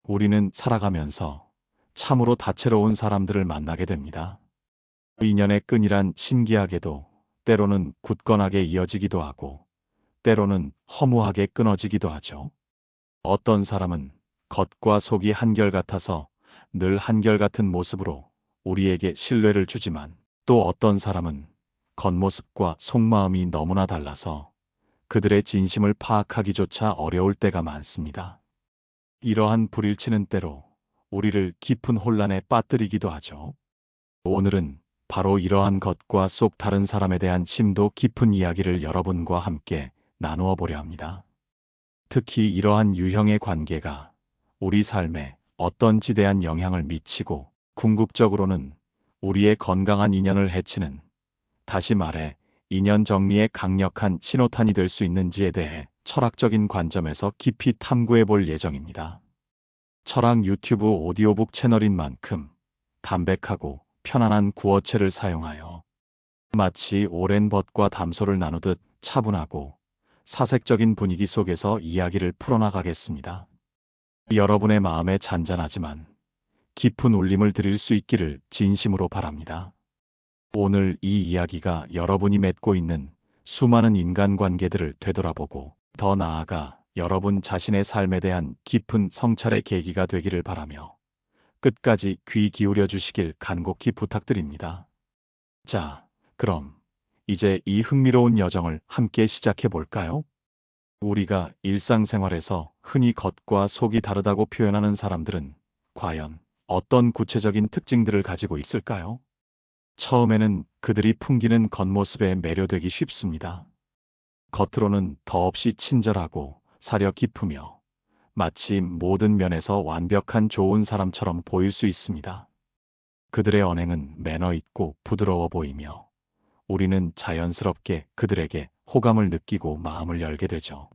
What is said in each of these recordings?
우리는 살아가면서 참으로 다채로운 사람들을 만나게 됩니다. 인연의 끈이란 신기하게도 때로는 굳건하게 이어지기도 하고 때로는 허무하게 끊어지기도 하죠. 어떤 사람은 겉과 속이 한결같아서 늘 한결같은 모습으로 우리에게 신뢰를 주지만 또 어떤 사람은 겉모습과 속마음이 너무나 달라서 그들의 진심을 파악하기조차 어려울 때가 많습니다. 이러한 불일치는 때로 우리를 깊은 혼란에 빠뜨리기도 하죠. 오늘은 바로 이러한 것과 속 다른 사람에 대한 심도 깊은 이야기를 여러분과 함께 나누어 보려 합니다. 특히 이러한 유형의 관계가 우리 삶에 어떤 지대한 영향을 미치고 궁극적으로는 우리의 건강한 인연을 해치는, 다시 말해 인연 정리의 강력한 신호탄이 될 수 있는지에 대해 철학적인 관점에서 깊이 탐구해 볼 예정입니다. 철학 유튜브 오디오북 채널인 만큼 담백하고 편안한 구어체를 사용하여 마치 오랜 벗과 담소를 나누듯 차분하고 사색적인 분위기 속에서 이야기를 풀어나가겠습니다. 여러분의 마음에 잔잔하지만 깊은 울림을 드릴 수 있기를 진심으로 바랍니다. 오늘 이 이야기가 여러분이 맺고 있는 수많은 인간관계들을 되돌아보고 더 나아가 여러분 자신의 삶에 대한 깊은 성찰의 계기가 되기를 바라며 끝까지 귀 기울여 주시길 간곡히 부탁드립니다. 자, 그럼 이제 이 흥미로운 여정을 함께 시작해 볼까요? 우리가 일상생활에서 흔히 겉과 속이 다르다고 표현하는 사람들은 과연 어떤 구체적인 특징들을 가지고 있을까요? 처음에는 그들이 풍기는 겉모습에 매료되기 쉽습니다. 겉으로는 더없이 친절하고 사려 깊으며 마치 모든 면에서 완벽한 좋은 사람처럼 보일 수 있습니다. 그들의 언행은 매너 있고 부드러워 보이며 우리는 자연스럽게 그들에게 호감을 느끼고 마음을 열게 되죠.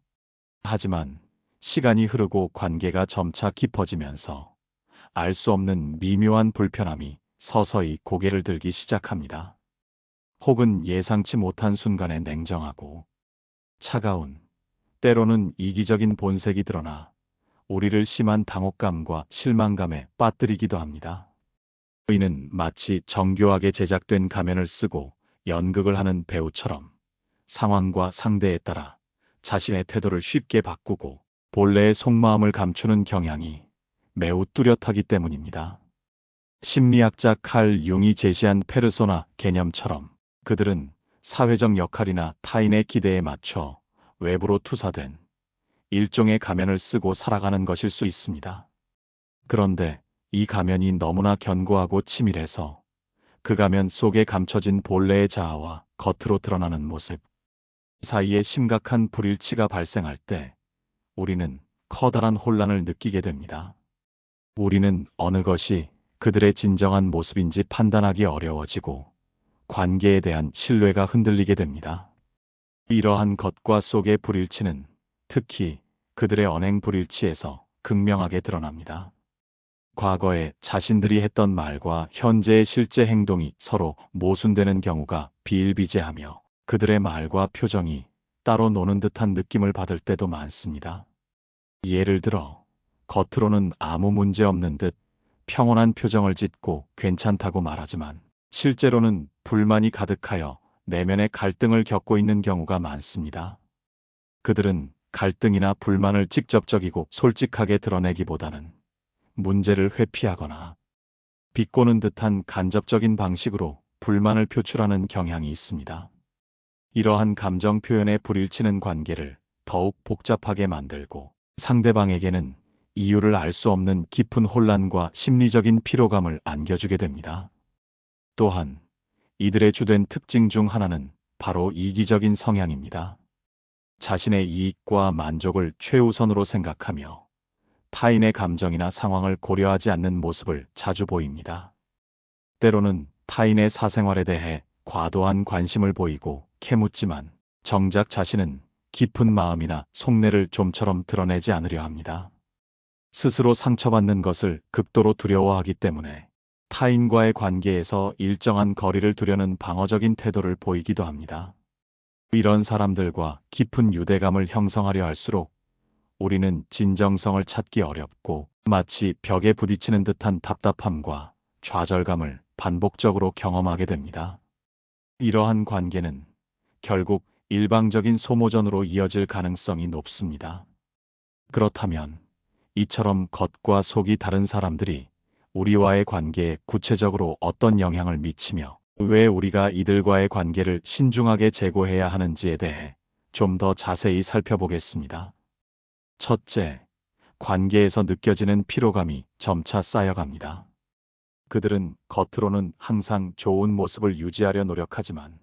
하지만 시간이 흐르고 관계가 점차 깊어지면서 알 수 없는 미묘한 불편함이 서서히 고개를 들기 시작합니다. 혹은 예상치 못한 순간에 냉정하고 차가운, 때로는 이기적인 본색이 드러나 우리를 심한 당혹감과 실망감에 빠뜨리기도 합니다. 이는 마치 정교하게 제작된 가면을 쓰고 연극을 하는 배우처럼 상황과 상대에 따라 자신의 태도를 쉽게 바꾸고 본래의 속마음을 감추는 경향이 매우 뚜렷하기 때문입니다. 심리학자 칼 융이 제시한 페르소나 개념처럼 그들은 사회적 역할이나 타인의 기대에 맞춰 외부로 투사된 일종의 가면을 쓰고 살아가는 것일 수 있습니다. 그런데 이 가면이 너무나 견고하고 치밀해서 그 가면 속에 감춰진 본래의 자아와 겉으로 드러나는 모습 사이에 심각한 불일치가 발생할 때 우리는 커다란 혼란을 느끼게 됩니다. 우리는 어느 것이 그들의 진정한 모습인지 판단하기 어려워지고 관계에 대한 신뢰가 흔들리게 됩니다. 이러한 겉과 속의 불일치는 특히 그들의 언행 불일치에서 극명하게 드러납니다. 과거에 자신들이 했던 말과 현재의 실제 행동이 서로 모순되는 경우가 비일비재하며 그들의 말과 표정이 따로 노는 듯한 느낌을 받을 때도 많습니다. 예를 들어 겉으로는 아무 문제 없는 듯 평온한 표정을 짓고 괜찮다고 말하지만 실제로는 불만이 가득하여 내면의 갈등을 겪고 있는 경우가 많습니다. 그들은 갈등이나 불만을 직접적이고 솔직하게 드러내기보다는 문제를 회피하거나 비꼬는 듯한 간접적인 방식으로 불만을 표출하는 경향이 있습니다. 이러한 감정 표현의 불일치는 관계를 더욱 복잡하게 만들고 상대방에게는 이유를 알 수 없는 깊은 혼란과 심리적인 피로감을 안겨주게 됩니다. 또한 이들의 주된 특징 중 하나는 바로 이기적인 성향입니다. 자신의 이익과 만족을 최우선으로 생각하며 타인의 감정이나 상황을 고려하지 않는 모습을 자주 보입니다. 때로는 타인의 사생활에 대해 과도한 관심을 보이고 캐묻지만 정작 자신은 깊은 마음이나 속내를 좀처럼 드러내지 않으려 합니다. 스스로 상처받는 것을 극도로 두려워하기 때문에 타인과의 관계에서 일정한 거리를 두려는 방어적인 태도를 보이기도 합니다. 이런 사람들과 깊은 유대감을 형성하려 할수록 우리는 진정성을 찾기 어렵고 마치 벽에 부딪히는 듯한 답답함과 좌절감을 반복적으로 경험하게 됩니다. 이러한 관계는 결국 일방적인 소모전으로 이어질 가능성이 높습니다. 그렇다면 이처럼 겉과 속이 다른 사람들이 우리와의 관계에 구체적으로 어떤 영향을 미치며 왜 우리가 이들과의 관계를 신중하게 제고해야 하는지에 대해 좀 더 자세히 살펴보겠습니다. 첫째, 관계에서 느껴지는 피로감이 점차 쌓여갑니다. 그들은 겉으로는 항상 좋은 모습을 유지하려 노력하지만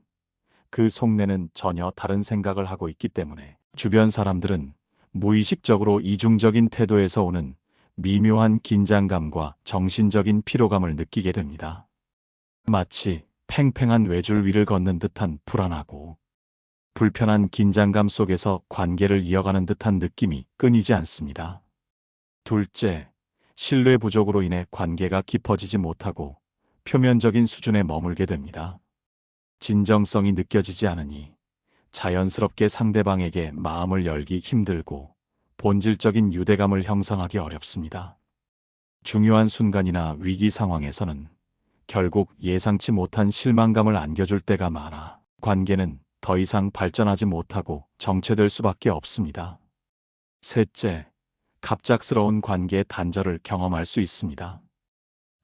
그 속내는 전혀 다른 생각을 하고 있기 때문에 주변 사람들은 무의식적으로 이중적인 태도에서 오는 미묘한 긴장감과 정신적인 피로감을 느끼게 됩니다. 마치 팽팽한 외줄 위를 걷는 듯한 불안하고 불편한 긴장감 속에서 관계를 이어가는 듯한 느낌이 끊이지 않습니다. 둘째, 신뢰 부족으로 인해 관계가 깊어지지 못하고 표면적인 수준에 머물게 됩니다. 진정성이 느껴지지 않으니 자연스럽게 상대방에게 마음을 열기 힘들고 본질적인 유대감을 형성하기 어렵습니다. 중요한 순간이나 위기 상황에서는 결국 예상치 못한 실망감을 안겨줄 때가 많아 관계는 더 이상 발전하지 못하고 정체될 수밖에 없습니다. 셋째, 갑작스러운 관계의 단절을 경험할 수 있습니다.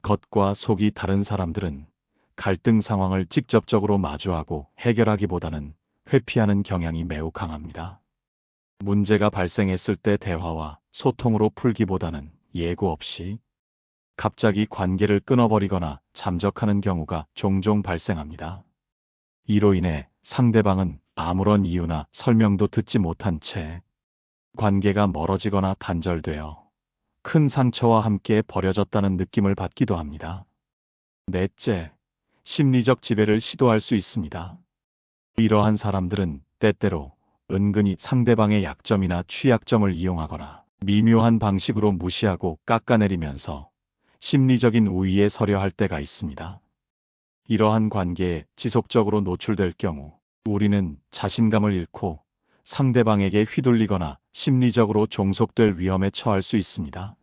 겉과 속이 다른 사람들은 갈등 상황을 직접적으로 마주하고 해결하기보다는 회피하는 경향이 매우 강합니다. 문제가 발생했을 때 대화와 소통으로 풀기보다는 예고 없이 갑자기 관계를 끊어버리거나 잠적하는 경우가 종종 발생합니다. 이로 인해 상대방은 아무런 이유나 설명도 듣지 못한 채 관계가 멀어지거나 단절되어 큰 상처와 함께 버려졌다는 느낌을 받기도 합니다. 넷째, 심리적 지배를 시도할 수 있습니다. 이러한 사람들은 때때로 은근히 상대방의 약점이나 취약점을 이용하거나 미묘한 방식으로 무시하고 깎아내리면서 심리적인 우위에 서려 할 때가 있습니다. 이러한 관계에 지속적으로 노출될 경우 우리는 자신감을 잃고 상대방에게 휘둘리거나 심리적으로 종속될 위험에 처할 수 있습니다.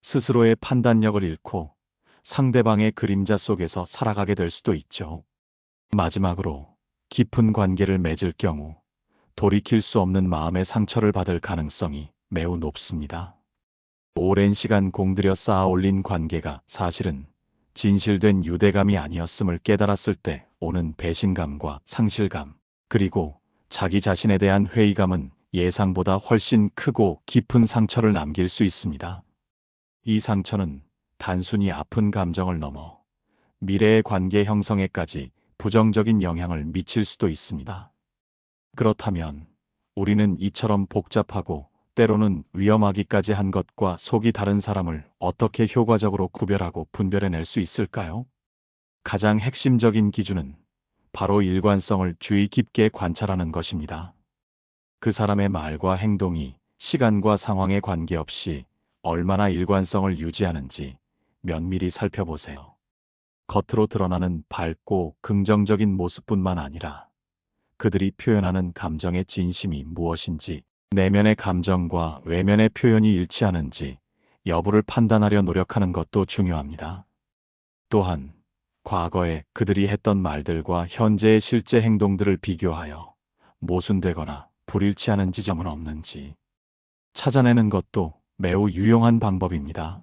스스로의 판단력을 잃고 상대방의 그림자 속에서 살아가게 될 수도 있죠. 마지막으로 깊은 관계를 맺을 경우 돌이킬 수 없는 마음의 상처를 받을 가능성이 매우 높습니다. 오랜 시간 공들여 쌓아 올린 관계가 사실은 진실된 유대감이 아니었음을 깨달았을 때 오는 배신감과 상실감, 그리고 자기 자신에 대한 회의감은 예상보다 훨씬 크고 깊은 상처를 남길 수 있습니다. 이 상처는 단순히 아픈 감정을 넘어 미래의 관계 형성에까지 부정적인 영향을 미칠 수도 있습니다. 그렇다면 우리는 이처럼 복잡하고 때로는 위험하기까지 한 것과 속이 다른 사람을 어떻게 효과적으로 구별하고 분별해낼 수 있을까요? 가장 핵심적인 기준은 바로 일관성을 주의 깊게 관찰하는 것입니다. 그 사람의 말과 행동이 시간과 상황에 관계없이 얼마나 일관성을 유지하는지 면밀히 살펴보세요. 겉으로 드러나는 밝고 긍정적인 모습뿐만 아니라 그들이 표현하는 감정의 진심이 무엇인지, 내면의 감정과 외면의 표현이 일치하는지 여부를 판단하려 노력하는 것도 중요합니다. 또한 과거에 그들이 했던 말들과 현재의 실제 행동들을 비교하여 모순되거나 불일치하는 지점은 없는지 찾아내는 것도 매우 유용한 방법입니다.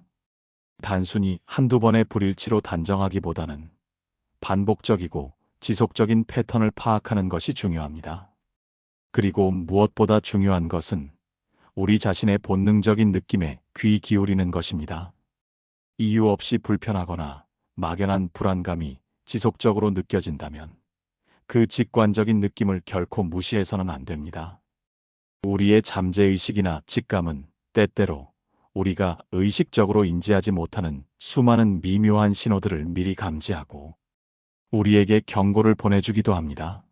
단순히 한두 번의 불일치로 단정하기보다는 반복적이고 지속적인 패턴을 파악하는 것이 중요합니다. 그리고 무엇보다 중요한 것은 우리 자신의 본능적인 느낌에 귀 기울이는 것입니다. 이유 없이 불편하거나 막연한 불안감이 지속적으로 느껴진다면 그 직관적인 느낌을 결코 무시해서는 안 됩니다. 우리의 잠재의식이나 직감은 때때로 우리가 의식적으로 인지하지 못하는 수많은 미묘한 신호들을 미리 감지하고 우리에게 경고를 보내주기도 합니다.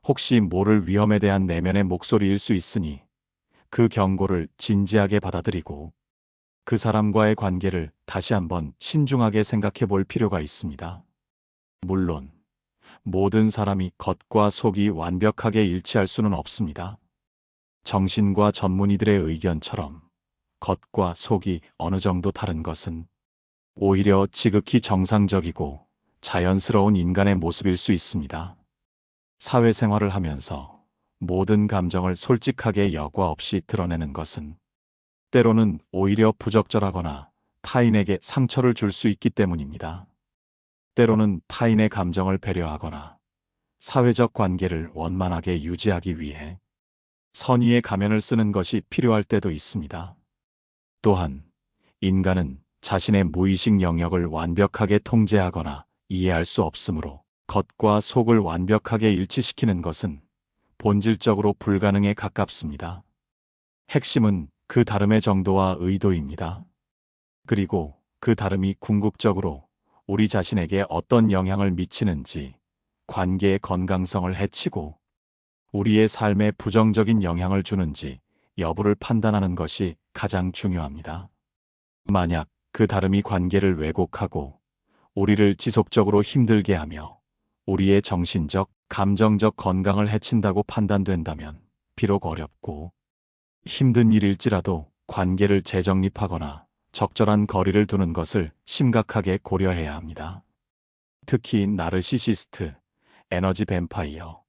혹시 모를 위험에 대한 내면의 목소리일 수 있으니 그 경고를 진지하게 받아들이고 그 사람과의 관계를 다시 한번 신중하게 생각해 볼 필요가 있습니다. 물론 모든 사람이 겉과 속이 완벽하게 일치할 수는 없습니다. 정신과 전문의들의 의견처럼 겉과 속이 어느 정도 다른 것은 오히려 지극히 정상적이고 자연스러운 인간의 모습일 수 있습니다. 사회생활을 하면서 모든 감정을 솔직하게 여과 없이 드러내는 것은 때로는 오히려 부적절하거나 타인에게 상처를 줄 수 있기 때문입니다. 때로는 타인의 감정을 배려하거나 사회적 관계를 원만하게 유지하기 위해 선의의 가면을 쓰는 것이 필요할 때도 있습니다. 또한 인간은 자신의 무의식 영역을 완벽하게 통제하거나 이해할 수 없으므로 겉과 속을 완벽하게 일치시키는 것은 본질적으로 불가능에 가깝습니다. 핵심은 그 다름의 정도와 의도입니다. 그리고 그 다름이 궁극적으로 우리 자신에게 어떤 영향을 미치는지, 관계의 건강성을 해치고 우리의 삶에 부정적인 영향을 주는지 여부를 판단하는 것이 가장 중요합니다. 만약 그 다름이 관계를 왜곡하고 우리를 지속적으로 힘들게 하며 우리의 정신적, 감정적 건강을 해친다고 판단된다면 비록 어렵고 힘든 일일지라도 관계를 재정립하거나 적절한 거리를 두는 것을 심각하게 고려해야 합니다. 특히 나르시시스트, 에너지 뱀파이어,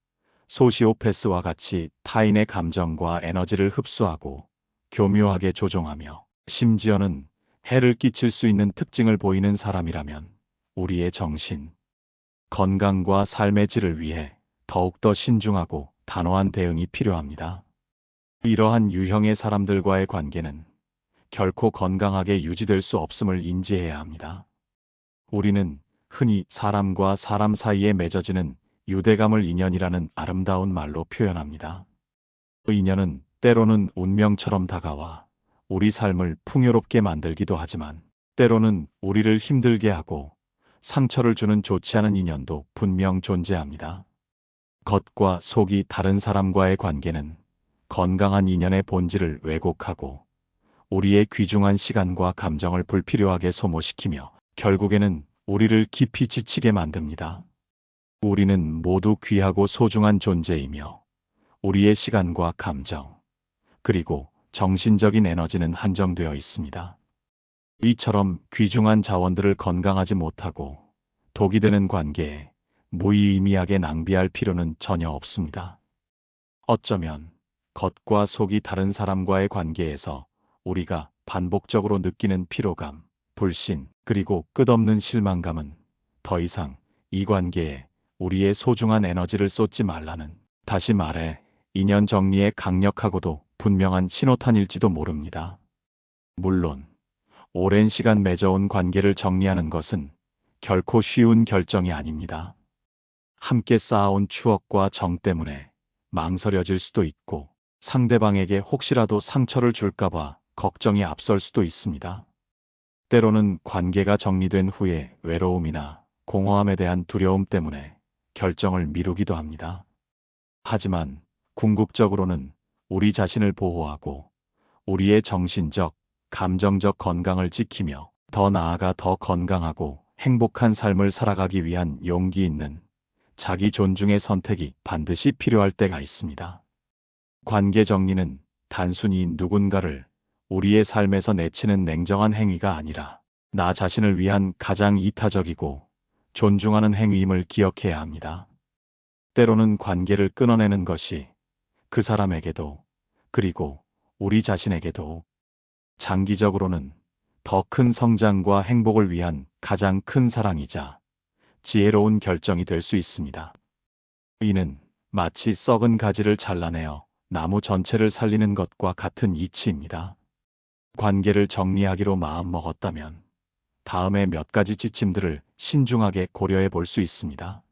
소시오패스와 같이 타인의 감정과 에너지를 흡수하고 교묘하게 조종하며 심지어는 해를 끼칠 수 있는 특징을 보이는 사람이라면 우리의 정신, 건강과 삶의 질을 위해 더욱더 신중하고 단호한 대응이 필요합니다. 이러한 유형의 사람들과의 관계는 결코 건강하게 유지될 수 없음을 인지해야 합니다. 우리는 흔히 사람과 사람 사이에 맺어지는 유대감을 인연이라는 아름다운 말로 표현합니다. 그 인연은 때로는 운명처럼 다가와 우리 삶을 풍요롭게 만들기도 하지만 때로는 우리를 힘들게 하고 상처를 주는 좋지 않은 인연도 분명 존재합니다. 겉과 속이 다른 사람과의 관계는 건강한 인연의 본질을 왜곡하고 우리의 귀중한 시간과 감정을 불필요하게 소모시키며 결국에는 우리를 깊이 지치게 만듭니다. 우리는 모두 귀하고 소중한 존재이며 우리의 시간과 감정, 그리고 정신적인 에너지는 한정되어 있습니다. 이처럼 귀중한 자원들을 건강하지 못하고 독이 되는 관계에 무의미하게 낭비할 필요는 전혀 없습니다. 어쩌면 겉과 속이 다른 사람과의 관계에서 우리가 반복적으로 느끼는 피로감, 불신, 그리고 끝없는 실망감은 더 이상 이 관계에 우리의 소중한 에너지를 쏟지 말라는, 다시 말해 인연 정리의 강력하고도 분명한 신호탄일지도 모릅니다. 물론 오랜 시간 맺어온 관계를 정리하는 것은 결코 쉬운 결정이 아닙니다. 함께 쌓아온 추억과 정 때문에 망설여질 수도 있고 상대방에게 혹시라도 상처를 줄까봐 걱정이 앞설 수도 있습니다. 때로는 관계가 정리된 후에 외로움이나 공허함에 대한 두려움 때문에 결정을 미루기도 합니다. 하지만 궁극적으로는 우리 자신을 보호하고 우리의 정신적, 감정적 건강을 지키며 더 나아가 더 건강하고 행복한 삶을 살아가기 위한 용기 있는 자기 존중의 선택이 반드시 필요할 때가 있습니다. 관계 정리는 단순히 누군가를 우리의 삶에서 내치는 냉정한 행위가 아니라 나 자신을 위한 가장 이타적이고 존중하는 행위임을 기억해야 합니다. 때로는 관계를 끊어내는 것이 그 사람에게도 그리고 우리 자신에게도 장기적으로는 더 큰 성장과 행복을 위한 가장 큰 사랑이자 지혜로운 결정이 될 수 있습니다. 이는 마치 썩은 가지를 잘라내어 나무 전체를 살리는 것과 같은 이치입니다. 관계를 정리하기로 마음먹었다면 다음에 몇 가지 지침들을 신중하게 고려해 볼 수 있습니다.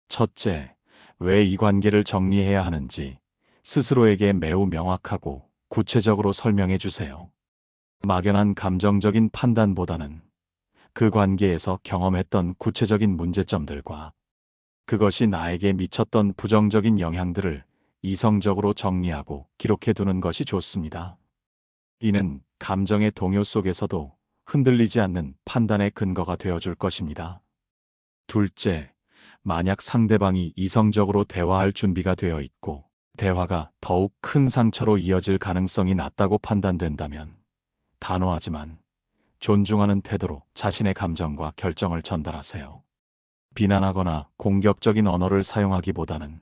첫째, 왜 이 관계를 정리해야 하는지 스스로에게 매우 명확하고 구체적으로 설명해 주세요. 막연한 감정적인 판단보다는 그 관계에서 경험했던 구체적인 문제점들과 그것이 나에게 미쳤던 부정적인 영향들을 이성적으로 정리하고 기록해 두는 것이 좋습니다. 이는 감정의 동요 속에서도 흔들리지 않는 판단의 근거가 되어줄 것입니다. 둘째, 만약 상대방이 이성적으로 대화할 준비가 되어 있고 대화가 더욱 큰 상처로 이어질 가능성이 낮다고 판단된다면 단호하지만 존중하는 태도로 자신의 감정과 결정을 전달하세요. 비난하거나 공격적인 언어를 사용하기보다는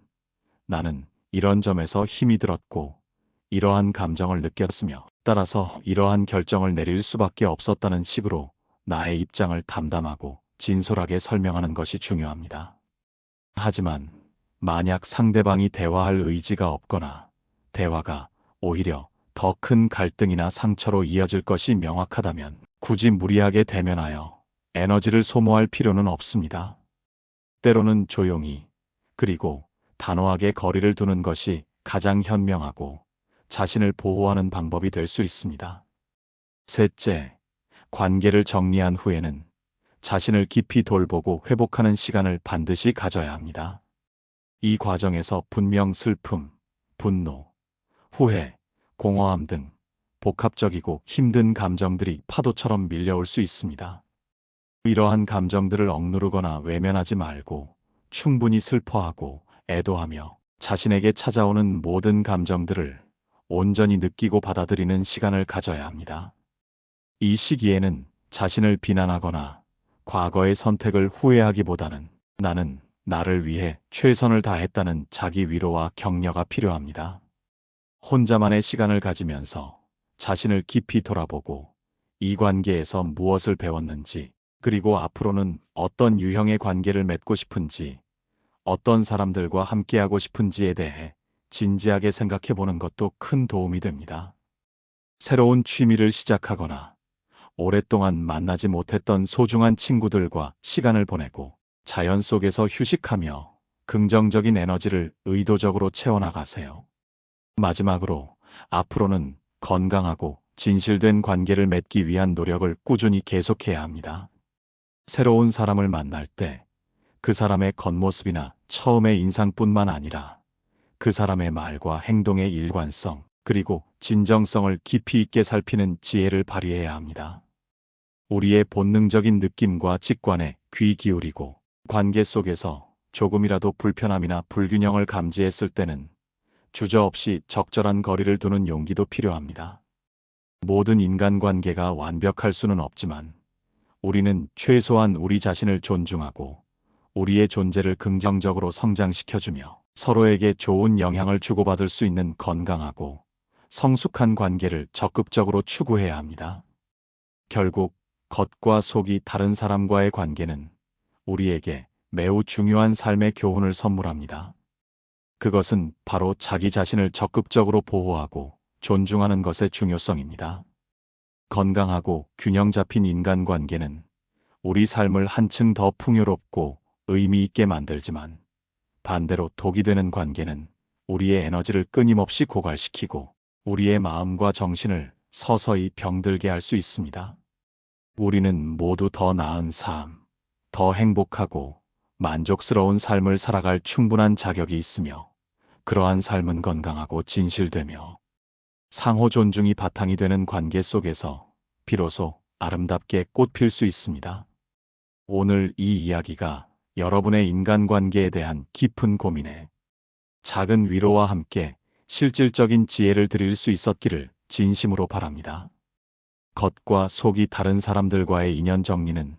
나는 이런 점에서 힘이 들었고 이러한 감정을 느꼈으며 따라서 이러한 결정을 내릴 수밖에 없었다는 식으로 나의 입장을 담담하고 진솔하게 설명하는 것이 중요합니다. 하지만 만약 상대방이 대화할 의지가 없거나 대화가 오히려 더 큰 갈등이나 상처로 이어질 것이 명확하다면 굳이 무리하게 대면하여 에너지를 소모할 필요는 없습니다. 때로는 조용히 그리고 단호하게 거리를 두는 것이 가장 현명하고 자신을 보호하는 방법이 될 수 있습니다. 셋째, 관계를 정리한 후에는 자신을 깊이 돌보고 회복하는 시간을 반드시 가져야 합니다. 이 과정에서 분명 슬픔, 분노, 후회, 공허함 등 복합적이고 힘든 감정들이 파도처럼 밀려올 수 있습니다. 이러한 감정들을 억누르거나 외면하지 말고 충분히 슬퍼하고 애도하며 자신에게 찾아오는 모든 감정들을 온전히 느끼고 받아들이는 시간을 가져야 합니다. 이 시기에는 자신을 비난하거나 과거의 선택을 후회하기보다는 나는 나를 위해 최선을 다했다는 자기 위로와 격려가 필요합니다. 혼자만의 시간을 가지면서 자신을 깊이 돌아보고 이 관계에서 무엇을 배웠는지, 그리고 앞으로는 어떤 유형의 관계를 맺고 싶은지, 어떤 사람들과 함께하고 싶은지에 대해 진지하게 생각해 보는 것도 큰 도움이 됩니다. 새로운 취미를 시작하거나 오랫동안 만나지 못했던 소중한 친구들과 시간을 보내고 자연 속에서 휴식하며 긍정적인 에너지를 의도적으로 채워나가세요. 마지막으로 앞으로는 건강하고 진실된 관계를 맺기 위한 노력을 꾸준히 계속해야 합니다. 새로운 사람을 만날 때 그 사람의 겉모습이나 처음의 인상뿐만 아니라 그 사람의 말과 행동의 일관성, 그리고 진정성을 깊이 있게 살피는 지혜를 발휘해야 합니다. 우리의 본능적인 느낌과 직관에 귀 기울이고 관계 속에서 조금이라도 불편함이나 불균형을 감지했을 때는 주저없이 적절한 거리를 두는 용기도 필요합니다. 모든 인간관계가 완벽할 수는 없지만 우리는 최소한 우리 자신을 존중하고 우리의 존재를 긍정적으로 성장시켜주며 서로에게 좋은 영향을 주고받을 수 있는 건강하고 성숙한 관계를 적극적으로 추구해야 합니다. 결국 겉과 속이 다른 사람과의 관계는 우리에게 매우 중요한 삶의 교훈을 선물합니다. 그것은 바로 자기 자신을 적극적으로 보호하고 존중하는 것의 중요성입니다. 건강하고 균형 잡힌 인간관계는 우리 삶을 한층 더 풍요롭고 의미 있게 만들지만 반대로 독이 되는 관계는 우리의 에너지를 끊임없이 고갈시키고 우리의 마음과 정신을 서서히 병들게 할 수 있습니다. 우리는 모두 더 나은 삶, 더 행복하고 만족스러운 삶을 살아갈 충분한 자격이 있으며 그러한 삶은 건강하고 진실되며 상호 존중이 바탕이 되는 관계 속에서 비로소 아름답게 꽃필 수 있습니다. 오늘 이 이야기가 여러분의 인간관계에 대한 깊은 고민에 작은 위로와 함께 실질적인 지혜를 드릴 수 있었기를 진심으로 바랍니다. 겉과 속이 다른 사람들과의 인연 정리는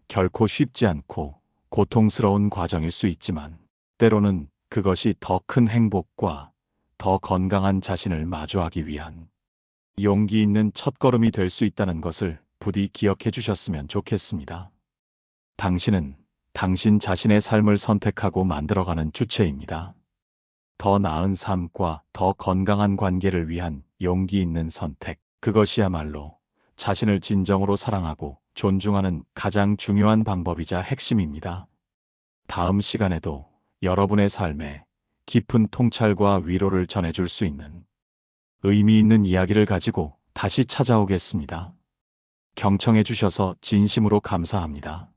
결코 쉽지 않고 고통스러운 과정일 수 있지만 때로는 그것이 더 큰 행복과 더 건강한 자신을 마주하기 위한 용기 있는 첫걸음이 될 수 있다는 것을 부디 기억해 주셨으면 좋겠습니다. 당신은 당신 자신의 삶을 선택하고 만들어가는 주체입니다. 더 나은 삶과 더 건강한 관계를 위한 용기 있는 선택, 그것이야말로 자신을 진정으로 사랑하고 존중하는 가장 중요한 방법이자 핵심입니다. 다음 시간에도 여러분의 삶에 깊은 통찰과 위로를 전해줄 수 있는 의미 있는 이야기를 가지고 다시 찾아오겠습니다. 경청해 주셔서 진심으로 감사합니다.